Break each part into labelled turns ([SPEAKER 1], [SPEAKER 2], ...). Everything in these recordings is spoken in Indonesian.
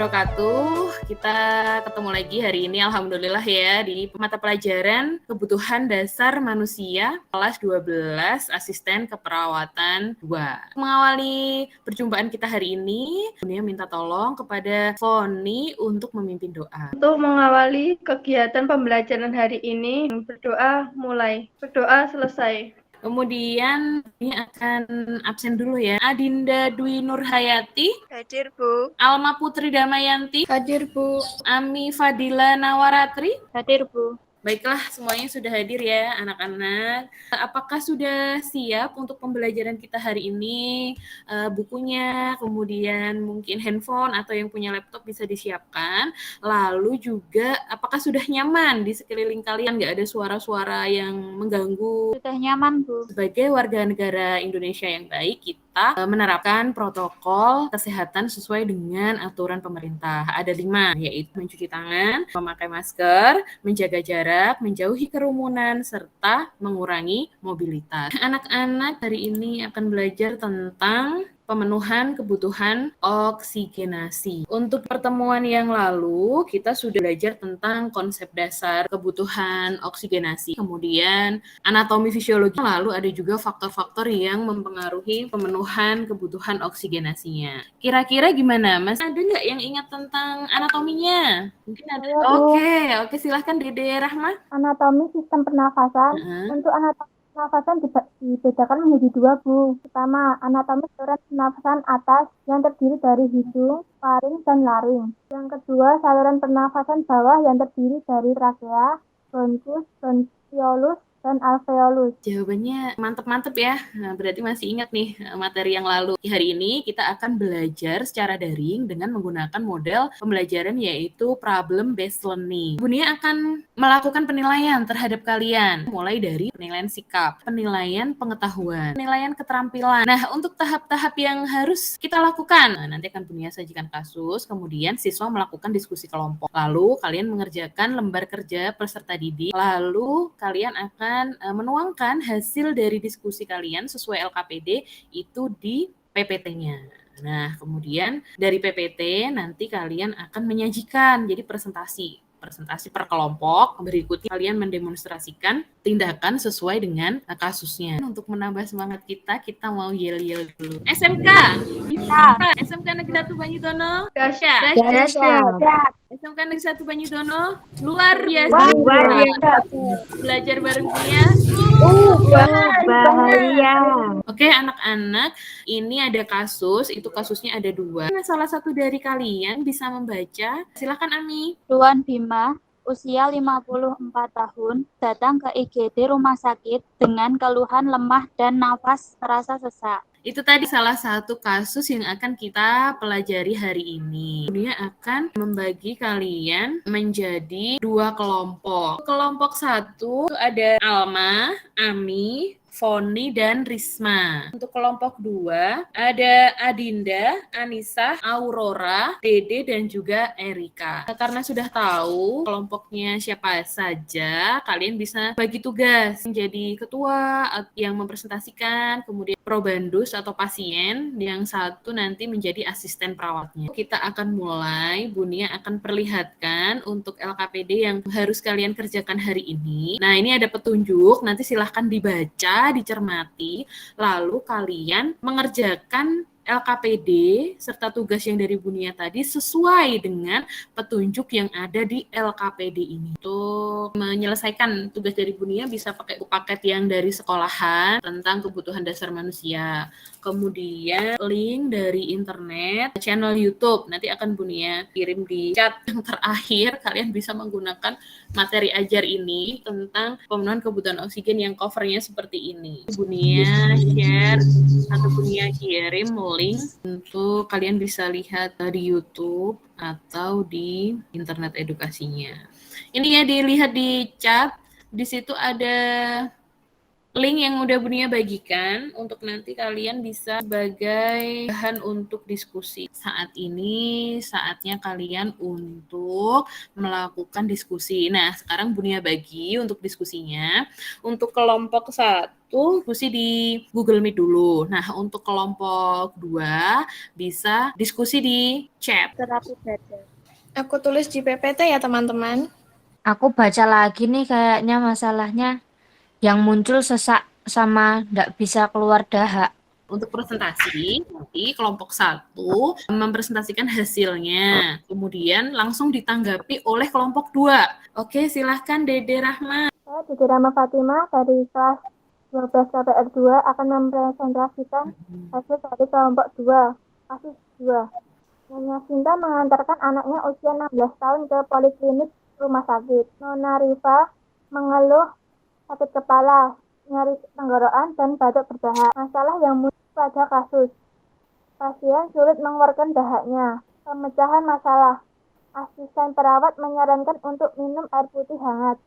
[SPEAKER 1] wabarakatuh. Kita ketemu lagi hari ini alhamdulillah ya di mata pelajaran Kebutuhan Dasar Manusia kelas 12 Asisten Keperawatan 2. Mengawali perjumpaan kita hari ini, Dunia minta tolong kepada Foni untuk memimpin doa.
[SPEAKER 2] Untuk mengawali kegiatan pembelajaran hari ini, berdoa mulai, berdoa selesai.
[SPEAKER 1] Kemudian ini akan absen dulu ya. Adinda Dwi Nurhayati.
[SPEAKER 3] Hadir, Bu.
[SPEAKER 1] Alma Putri Damayanti.
[SPEAKER 4] Hadir, Bu.
[SPEAKER 1] Ami Fadila Nawaratri.
[SPEAKER 3] Hadir, Bu.
[SPEAKER 1] Baiklah, semuanya sudah hadir ya anak-anak. Apakah sudah siap untuk pembelajaran kita hari ini? Bukunya, kemudian mungkin handphone atau yang punya laptop bisa disiapkan. Lalu juga apakah sudah nyaman di sekeliling kalian? Nggak ada suara-suara yang mengganggu?
[SPEAKER 3] Sudah nyaman, Bu.
[SPEAKER 1] Sebagai warga negara Indonesia yang baik, kita menerapkan protokol kesehatan sesuai dengan aturan pemerintah. Ada 5, yaitu mencuci tangan, memakai masker, menjaga jarak, menjauhi kerumunan, serta mengurangi mobilitas. Anak-anak hari ini akan belajar tentang pemenuhan kebutuhan oksigenasi. Untuk pertemuan yang lalu, kita sudah belajar tentang konsep dasar kebutuhan oksigenasi, kemudian anatomi fisiologi, lalu ada juga faktor-faktor yang mempengaruhi pemenuhan kebutuhan oksigenasinya. Kira-kira gimana, Mas? Ada nggak yang ingat tentang anatominya? Mungkin ada. Oke, silahkan Dede Rahma.
[SPEAKER 5] Anatomi sistem pernafasan. Untuk anatomi pernafasan dibedakan menjadi 2, Bu. Pertama, anatomi saluran pernafasan atas yang terdiri dari hidung, faring, dan laring. Yang kedua, saluran pernafasan bawah yang terdiri dari trakea, bronkus, bronchiolus, dan alveolus.
[SPEAKER 1] Jawabannya mantep-mantep ya. Nah, berarti masih ingat nih materi yang lalu. Hari ini kita akan belajar secara daring dengan menggunakan model pembelajaran yaitu problem based learning. Bunia akan melakukan penilaian terhadap kalian, mulai dari penilaian sikap, penilaian pengetahuan, penilaian keterampilan. Nah, untuk tahap-tahap yang harus kita lakukan, nanti akan Bunia sajikan kasus, kemudian siswa melakukan diskusi kelompok. Lalu kalian mengerjakan lembar kerja peserta didik, lalu kalian akan menuangkan hasil dari diskusi kalian sesuai LKPD itu di PPT-nya. Nah, kemudian dari PPT nanti kalian akan menyajikan jadi presentasi per kelompok. Berikutnya kalian mendemonstrasikan tindakan sesuai dengan kasusnya. Untuk menambah semangat kita mau yel-yel dulu. SMK. SMK Negeri 1 Banyudono.
[SPEAKER 2] Dahsyat.
[SPEAKER 1] SMK Negeri 1 Banyudono. Luar biasa. Belajar bareng dia.
[SPEAKER 3] Bahaya.
[SPEAKER 1] Oke, anak-anak, ini ada kasus, itu kasusnya ada 2. Salah satu dari kalian bisa membaca. Silakan Ami.
[SPEAKER 3] Tuan Bima, usia 54 tahun, datang ke IGD rumah sakit dengan keluhan lemah dan nafas terasa sesak.
[SPEAKER 1] Itu tadi salah satu kasus yang akan kita pelajari hari ini. Dia akan membagi kalian menjadi 2 kelompok. Kelompok 1 ada Alma, Ami, Foni, dan Risma. Untuk kelompok 2 ada Adinda, Anissa, Aurora, Dede, dan juga Erika. Karena sudah tahu kelompoknya siapa saja, kalian bisa bagi tugas menjadi ketua yang mempresentasikan, kemudian probandus atau pasien, yang satu nanti menjadi asisten perawatnya. Kita akan mulai, Bunia akan perlihatkan untuk LKPD yang harus kalian kerjakan hari ini. Nah, ini ada petunjuk, nanti silahkan dibaca, dicermati, lalu kalian mengerjakan LKPD serta tugas yang dari Bunia tadi sesuai dengan petunjuk yang ada di LKPD ini. Untuk menyelesaikan tugas dari Bunia bisa pakai paket yang dari sekolahan tentang kebutuhan dasar manusia. Kemudian link dari internet, channel YouTube, nanti akan Bunia kirim di chat yang terakhir. Kalian bisa menggunakan materi ajar ini tentang pemenuhan kebutuhan oksigen yang covernya seperti ini. Bunia share atau Bunia kirim link untuk kalian bisa lihat di YouTube atau di internet edukasinya. Ini ya dilihat di chat, di situ ada link yang udah Bunia bagikan untuk nanti kalian bisa sebagai bahan untuk diskusi. Saat ini saatnya kalian untuk melakukan diskusi. Nah, sekarang Bunia bagi untuk diskusinya. Untuk kelompok 1 diskusi di Google Meet dulu. Nah, untuk kelompok 2 bisa diskusi di chat.
[SPEAKER 3] Terapi dada.
[SPEAKER 4] Aku tulis di PPT ya teman-teman.
[SPEAKER 6] Aku baca lagi nih kayaknya masalahnya. Yang muncul sesak sama nggak bisa keluar dahak.
[SPEAKER 1] Untuk presentasi, nanti kelompok 1 mempresentasikan hasilnya. Kemudian langsung ditanggapi oleh kelompok 2. Oke, silahkan Dede Rahma.
[SPEAKER 5] Saya Dede Rahma Fatimah dari kelas 12 KPR 2 akan mempresentasikan hasil dari kelompok 2. Kasus 2. Nyonya Sinta mengantarkan anaknya usia 16 tahun ke poliklinik rumah sakit. Nona Rifa mengeluh sakit kepala, nyeri tenggorokan, dan batuk berdahak. Masalah yang muncul pada kasus. Pasien sulit mengeluarkan dahaknya. Pemecahan masalah. Asisten perawat menyarankan untuk minum air putih hangat.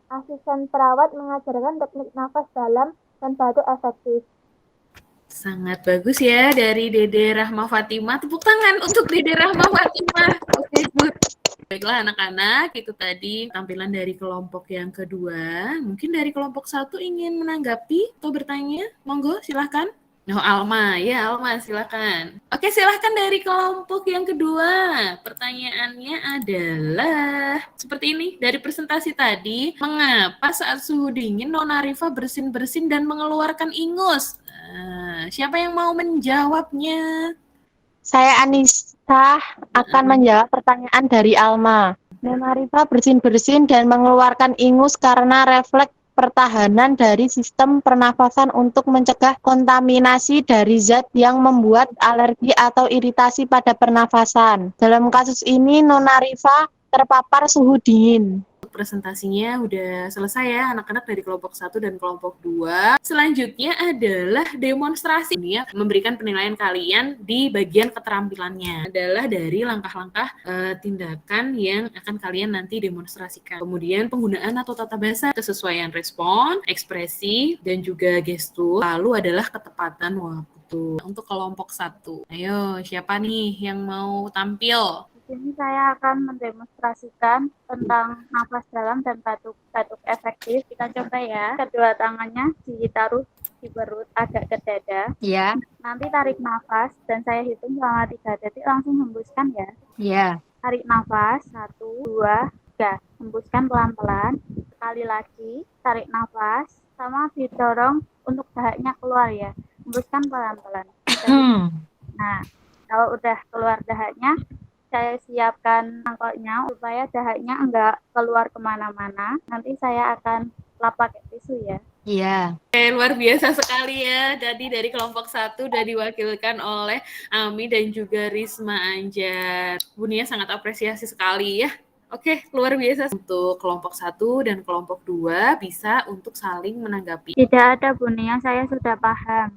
[SPEAKER 5] Asisten perawat mengajarkan teknik nafas dalam dan batuk efektif.
[SPEAKER 1] Sangat bagus ya dari Dede Rahma Fatimah. Tepuk tangan untuk Dede Rahma Fatimah. Oke, good. Baiklah anak-anak, itu tadi tampilan dari kelompok yang kedua. Mungkin dari kelompok 1 ingin menanggapi atau bertanya? Monggo, silahkan. Oh, Alma. Ya, Alma, silahkan. Oke, silahkan dari kelompok yang kedua. Pertanyaannya adalah seperti ini. Dari presentasi tadi, mengapa saat suhu dingin Nona Rifa bersin-bersin dan mengeluarkan ingus? Siapa yang mau menjawabnya?
[SPEAKER 7] Saya Anissa akan menjawab pertanyaan dari Alma. Nona Rifa bersin-bersin dan mengeluarkan ingus karena refleks pertahanan dari sistem pernafasan untuk mencegah kontaminasi dari zat yang membuat alergi atau iritasi pada pernafasan. Dalam kasus ini, Nona Rifa terpapar suhu dingin.
[SPEAKER 1] Presentasinya udah selesai ya anak-anak dari kelompok 1 dan kelompok 2. Selanjutnya adalah demonstrasi. Dia memberikan penilaian kalian di bagian keterampilannya. Adalah dari langkah-langkah tindakan yang akan kalian nanti demonstrasikan. Kemudian penggunaan atau tata bahasa, kesesuaian respon, ekspresi, dan juga gestur. Lalu adalah ketepatan waktu. Untuk kelompok 1. Ayo, siapa nih yang mau tampil?
[SPEAKER 3] Di sini saya akan mendemonstrasikan tentang nafas dalam dan batuk efektif. Kita coba ya. Kedua tangannya ditaruh di perut agak ke dada.
[SPEAKER 6] Ya.
[SPEAKER 3] Nanti tarik nafas dan saya hitung selama 3 detik, langsung hembuskan ya.
[SPEAKER 6] Ya.
[SPEAKER 3] Tarik nafas 1, 2, 3. Hembuskan pelan-pelan. Sekali lagi tarik nafas sama didorong untuk dahaknya keluar ya. Hembuskan pelan-pelan. Nah, kalau udah keluar dahaknya, saya siapkan mangkoknya supaya dahaknya enggak keluar kemana-mana. Nanti saya akan lap pakai tisu ya.
[SPEAKER 6] Iya.
[SPEAKER 1] Luar biasa sekali ya. Jadi dari kelompok 1 sudah diwakilkan oleh Ami dan juga Risma Anjar. Bunia sangat apresiasi sekali ya. Oke, luar biasa. Untuk kelompok 1 dan kelompok 2 bisa untuk saling menanggapi.
[SPEAKER 3] Tidak ada Bunia, saya sudah paham.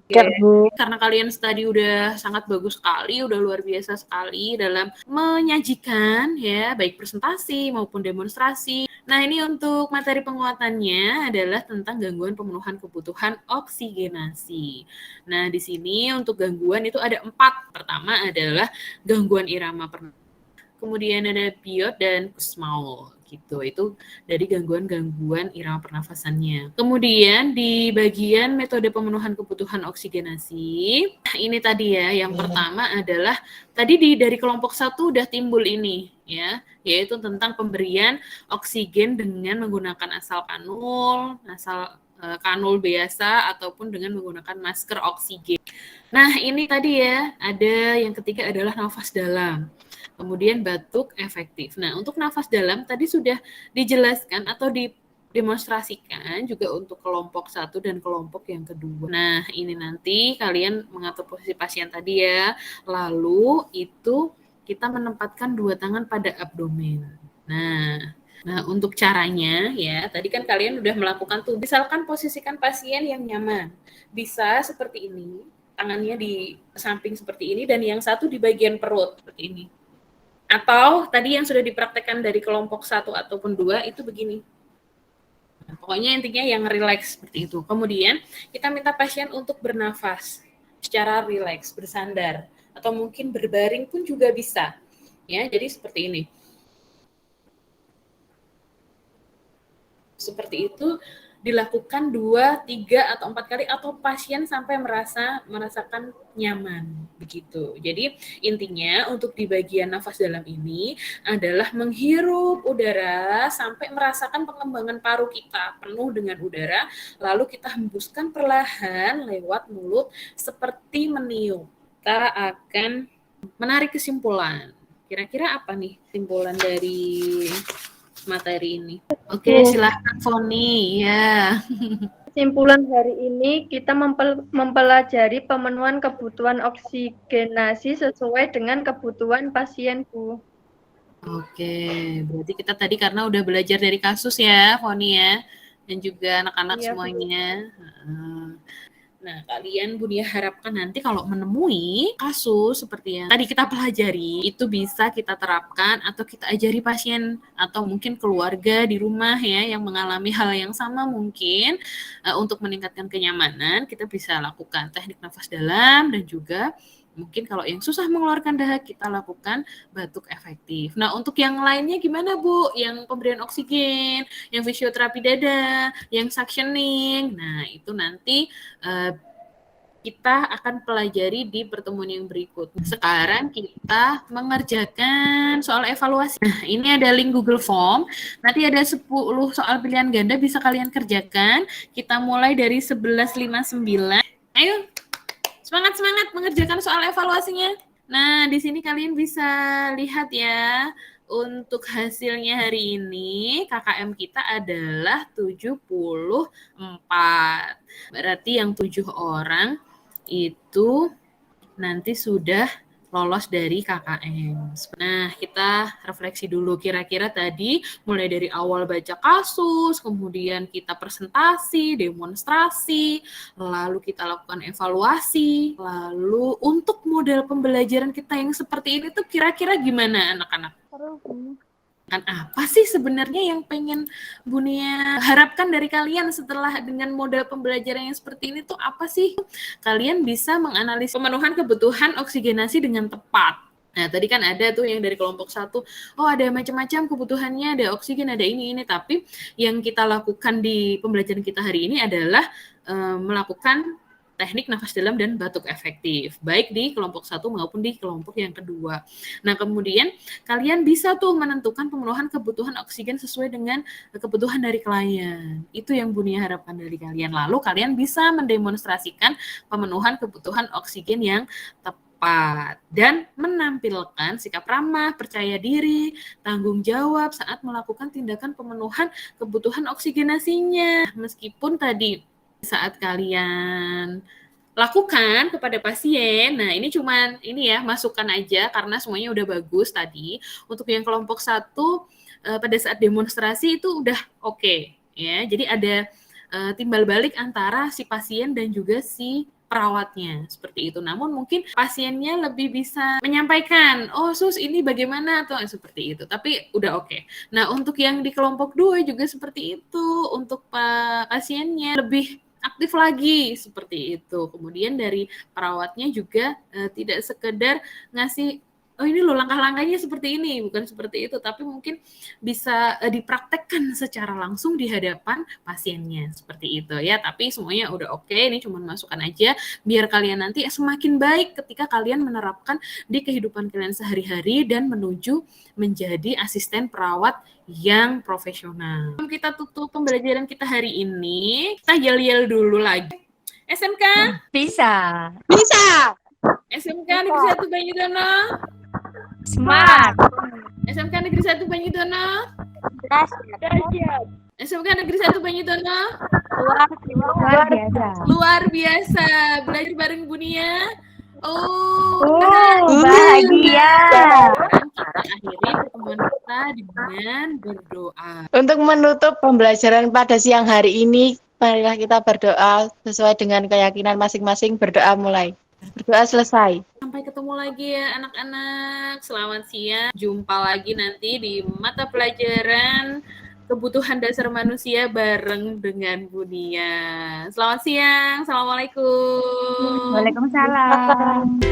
[SPEAKER 1] Karena kalian tadi udah sangat bagus sekali, udah luar biasa sekali dalam menyajikan ya, baik presentasi maupun demonstrasi. Nah, ini untuk materi penguatannya adalah tentang gangguan pemenuhan kebutuhan oksigenasi. Nah, di sini untuk gangguan itu ada 4. Pertama adalah gangguan irama pernafasan. Kemudian ada biot dan kusmaul gitu. Itu dari gangguan-gangguan irama pernafasannya. Kemudian di bagian metode pemenuhan kebutuhan oksigenasi, ini tadi ya, yang pertama adalah tadi dari kelompok 1 udah timbul ini ya, yaitu tentang pemberian oksigen dengan menggunakan asal kanul biasa ataupun dengan menggunakan masker oksigen. Nah, ini tadi ya, ada yang ketiga adalah nafas dalam. Kemudian batuk efektif. Nah, untuk nafas dalam tadi sudah dijelaskan atau didemonstrasikan juga untuk kelompok 1 dan kelompok yang kedua. Nah, ini nanti kalian mengatur posisi pasien tadi ya. Lalu itu kita menempatkan 2 tangan pada abdomen. Nah, untuk caranya ya, tadi kan kalian udah melakukan tuh. Misalkan posisikan pasien yang nyaman. Bisa seperti ini, tangannya di samping seperti ini, dan yang satu di bagian perut seperti ini. Atau tadi yang sudah dipraktekkan dari kelompok 1 ataupun 2 itu begini. Pokoknya intinya yang rileks seperti itu. Kemudian kita minta pasien untuk bernafas secara rileks, bersandar, atau mungkin berbaring pun juga bisa. Ya, jadi seperti ini. Seperti itu dilakukan 2, 3, atau 4 kali atau pasien sampai merasakan nyaman begitu. Jadi intinya untuk di bagian nafas dalam ini adalah menghirup udara sampai merasakan pengembangan paru kita penuh dengan udara, lalu kita hembuskan perlahan lewat mulut seperti meniup. Kita akan menarik kesimpulan. Kira-kira apa nih kesimpulan dari materi ini? Oke, silahkan Foni. Ya.
[SPEAKER 2] Kesimpulan hari ini kita mempelajari pemenuhan kebutuhan oksigenasi sesuai dengan kebutuhan pasien, Bu.
[SPEAKER 1] Oke, berarti kita tadi karena udah belajar dari kasus ya, Foni ya, dan juga anak-anak semuanya. Nah, kalian Bunia harapkan nanti kalau menemui kasus seperti yang tadi kita pelajari, itu bisa kita terapkan atau kita ajari pasien atau mungkin keluarga di rumah ya yang mengalami hal yang sama mungkin untuk meningkatkan kenyamanan, kita bisa lakukan teknik nafas dalam dan juga mungkin kalau yang susah mengeluarkan dahak kita lakukan batuk efektif. Nah, untuk yang lainnya gimana Bu? Yang pemberian oksigen, yang fisioterapi dada, yang suctioning. Nah, itu nanti kita akan pelajari di pertemuan yang berikut. Sekarang kita mengerjakan soal evaluasi. Nah, ini ada link Google Form. Nanti ada 10 soal pilihan ganda bisa kalian kerjakan. Kita mulai dari 11.59. Ayo, semangat mengerjakan soal evaluasinya. Nah, di sini kalian bisa lihat ya. Untuk hasilnya hari ini, KKM kita adalah 74. Berarti yang 7 orang itu nanti sudah lolos dari KKM. Nah, kita refleksi dulu kira-kira tadi mulai dari awal baca kasus, kemudian kita presentasi, demonstrasi, lalu kita lakukan evaluasi, lalu untuk model pembelajaran kita yang seperti ini tuh kira-kira gimana anak-anak? Kan apa sih sebenarnya yang pengen Bunia harapkan dari kalian setelah dengan model pembelajaran yang seperti ini tuh apa sih? Kalian bisa menganalisis pemenuhan kebutuhan oksigenasi dengan tepat. Nah, tadi kan ada tuh yang dari kelompok 1, oh ada macam-macam kebutuhannya, ada oksigen, ada ini, tapi yang kita lakukan di pembelajaran kita hari ini adalah melakukan teknik nafas dalam dan batuk efektif, baik di kelompok 1 maupun di kelompok yang kedua. Nah, kemudian kalian bisa tuh menentukan pemenuhan kebutuhan oksigen sesuai dengan kebutuhan dari klien. Itu yang Bunia harapkan dari kalian. Lalu kalian bisa mendemonstrasikan pemenuhan kebutuhan oksigen yang tepat dan menampilkan sikap ramah, percaya diri, tanggung jawab saat melakukan tindakan pemenuhan kebutuhan oksigenasinya. Meskipun tadi saat kalian lakukan kepada pasien, nah ini cuman ini ya masukan aja karena semuanya udah bagus tadi. Untuk yang kelompok 1 pada saat demonstrasi itu udah oke, ya. Jadi ada timbal balik antara si pasien dan juga si perawatnya seperti itu. Namun mungkin pasiennya lebih bisa menyampaikan, oh sus ini bagaimana atau seperti itu. Tapi udah oke. Nah, untuk yang di kelompok 2 juga seperti itu. Untuk pasiennya lebih aktif lagi seperti itu. Kemudian dari perawatnya juga tidak sekedar ngasih oh ini loh langkah-langkahnya seperti ini, bukan seperti itu, tapi mungkin bisa dipraktekkan secara langsung di hadapan pasiennya seperti itu ya. Tapi semuanya udah oke, ini cuma masukan aja biar kalian nanti semakin baik ketika kalian menerapkan di kehidupan kalian sehari-hari dan menuju menjadi asisten perawat yang profesional. Kita tutup pembelajaran kita hari ini. Kita yel-yel dulu lagi. SMK?
[SPEAKER 6] Bisa.
[SPEAKER 1] SMK Negeri 1 Banyudono?
[SPEAKER 6] Semangat.
[SPEAKER 1] SMK Negeri 1 Banyudono? SMK Negeri 1 Banyudono?
[SPEAKER 6] Luar biasa.
[SPEAKER 1] Luar biasa. Belajar bareng Bunia.
[SPEAKER 6] Bahagia.
[SPEAKER 1] Kita akhiri pertemuan kita dengan berdoa.
[SPEAKER 7] Untuk menutup pembelajaran pada siang hari ini, marilah kita berdoa sesuai dengan keyakinan masing-masing. Berdoa mulai. Berdoa selesai.
[SPEAKER 1] Sampai ketemu lagi ya anak-anak. Selamat siang. Jumpa lagi nanti di mata pelajaran kebutuhan dasar manusia bareng dengan Bunia. Selamat siang, Assalamualaikum.
[SPEAKER 3] Waalaikumsalam.